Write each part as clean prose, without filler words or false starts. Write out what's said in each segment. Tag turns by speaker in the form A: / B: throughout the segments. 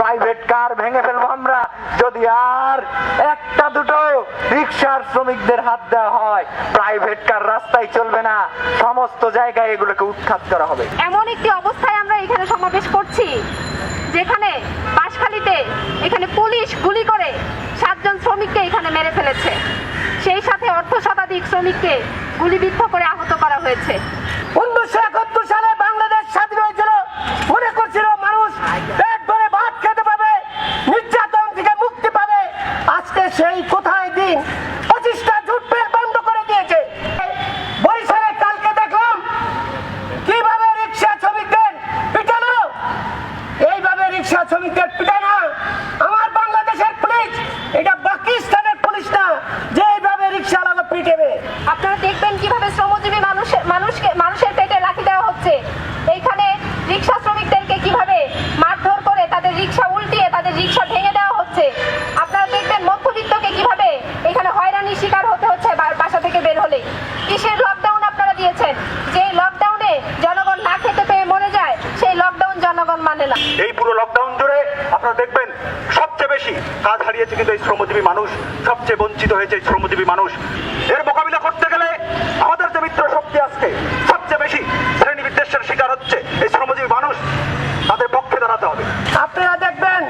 A: Private car ভেঙে ফেলবো আমরা যদি আর একটা দুটো রিক্সার শ্রমিকদের হাত দেওয়া হয়। প্রাইভেট কার রাস্তায় চলবে না, সমস্ত জায়গায় এগুলোকে উৎখাত করা হবে।
B: এমন একটি অবস্থায় আমরা এখানে সমাবেশ করছি যেখানে বাঁশখালীতে এখানে পুলিশ গুলি করে 7 জন শ্রমিককে এখানে মেরে ফেলেছে, সেই সাথে অর্ধ শতাধিক শ্রমিককে গুলিবিদ্ধ করে আহত করা হয়েছে।
C: 1971 সালে বাংলাদেশ স্বাধীন হয়েছিল, মনে করছিল মানুষ পেট ভরে ভাত খেতে পাবে, নির্যাতন থেকে মুক্তি পাবে। আজকে সেই কোথায় দিন 25টা জুটমিল বন্ধ করে দিয়েছে। বরিশালে কালকে দেখলাম কিভাবে রিক্সা শ্রমিকদের পিটানো। এইভাবে রিক্সা শ্রমিকদের পিটায় না আমার বাংলাদেশের পুলিশ, এটা পাকিস্তানের পুলিশ না যে এইভাবে রিক্সা লাগা পিটেবে।
B: আপনারা দেখবেন কিভাবে শ্রমজীবী মানুষের পেটে লাঠি দেওয়া হচ্ছে। এইখানে রিক্সা শ্রমিকদেরকে কিভাবে মারধর করে তাদের রিক্সা উল্টিয়ে তাদের রিক্সা ভেঙে দেওয়া হচ্ছে। আপনারা দেখবেন মধ্যবিত্তকে কিভাবে এখানে হয়রানির শিকার হতে হচ্ছে বাসা থেকে বের হলে। কিসের লকডাউন আপনারা দিয়েছেন? যে লকডাউনে জনগণ না খেতে পেয়ে মরে যায়, সেই লকডাউন জনগণ মানে না।
D: এই পুরো লকডাউন জুড়ে আপনারা দেখবেন সবচেয়ে বেশি কাজ হারিয়েছে কিন্তু এই শ্রমজীবী মানুষ, সবচেয়ে বঞ্চিত হয়েছে এই শ্রমজীবী মানুষ। এর মোকাবিলা করতে গেলে আমাদের যে মিত্র শক্তি আজকে সবচেয়ে বেশি শ্রেণী বিদ্বেষের শিকার হচ্ছে এই শ্রমজীবী মানুষ, তাদের পক্ষে দাঁড়াতে হবে।
C: আপনারা দেখবেন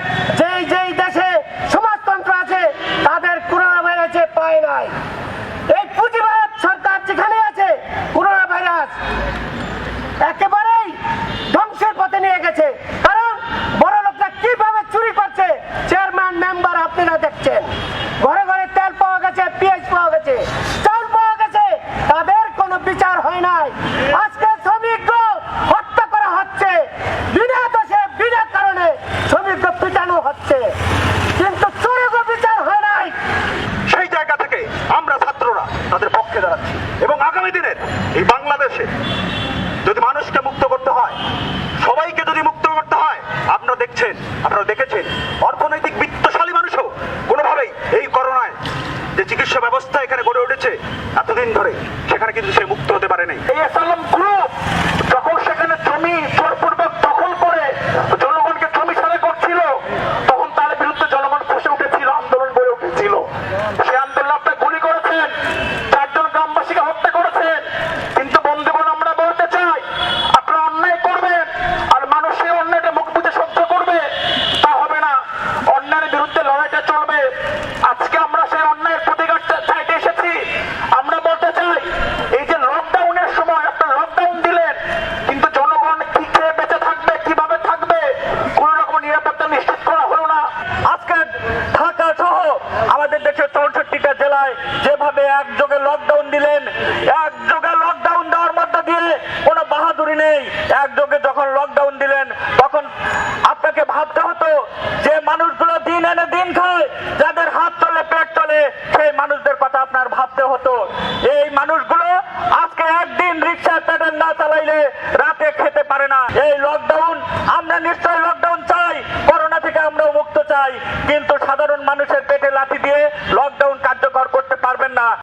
C: যেই দেশে সমাজতন্ত্র আছে তাদের করোনা ভাইরাসে পায় নাই। এই পুঁজিবাদ সরকার যেখানে আছে করোনা ভাইরাস একেবারেই ধ্বংসের পথে নিয়ে গেছে। কারণ বড় লোকরা কিভাবে চুরি করছে, চেয়ারম্যান মেম্বার আপনারা দেখছেন। ঘরে ঘরে তেল পাওয়া গেছে, পেঁয়াজ পাওয়া গেছে, চাল পাওয়া গেছে, তাদের কোনো বিচার হয় নাই। আজকে শ্রমিক হত্যা করা হচ্ছে, বিনা দোষে বিনা কারণে শ্রমিক পিটানো হচ্ছে, কিন্তু চোরের বিচার হয় নাই।
D: সেই জায়গা থেকে আমরা ছাত্ররা তাদের পক্ষে দাঁড়াচ্ছি এবং আগামী দিনের এই বাংলাদেশে যদি মানুষকে মুক্ত করতে হয়, সবাইকে যদি মুক্ত করতে হয়, আপনারা দেখেছেন অর্থনৈতিক বিত্তশালী মানুষও কোনোভাবেই এই করোনায় যে চিকিৎসা ব্যবস্থা এখানে গড়ে উঠেছে এতদিন ধরে, সেখানে কিন্তু সে মুক্ত হতে পারে নাই। এই অ্যাসাইলাম গ্রুপ যখন সেখানে জমি জোরপূর্বক দখল করে জনগণকে জমি সারে করছিল, তখন তার বিরুদ্ধে জনগণ ফুঁসে উঠেছিল, আন্দোলন গড়ে উঠেছিল। সে আন্দোলন আপনি গুলি করেছেন, 4 জন গ্রামবাসীকে হত্যা করেছেন। কিন্তু বন্ধুগণ, আমরা বলতে চাই আপনারা অন্যায় করবেন আর মানুষ সেই অন্যায়টা মুখ বুঝে সহ্য করবে, তা হবে না। অন্যায়ের বিরুদ্ধে লড়াইটা চলবে। আজকে আমরা সেই অন্যায়ের প্রতিকারটা চাইতে এসেছি। আমরা বলতে চাই এই যে লকডাউনের সময় আপনারা লকডাউন দিলেন, কিন্তু জনগণ কি খেয়ে বেঁচে থাকবে, কিভাবে থাকবে, কোন রকম নিরাপত্তা নিশ্চিত করা হলো না। আজকে ঢাকা সহ আমাদের দেশের 64টা জেলায় যেভাবে একযোগে লকডাউন দিলেন, একযোগে লকডাউন দেওয়ার মধ্যে দিয়ে কোনো বাহাদুরি নেই। একযোগে যখন লকডাউন দিলেন তখন আপনাকে ভাবতে হতো যে মানুষগুলো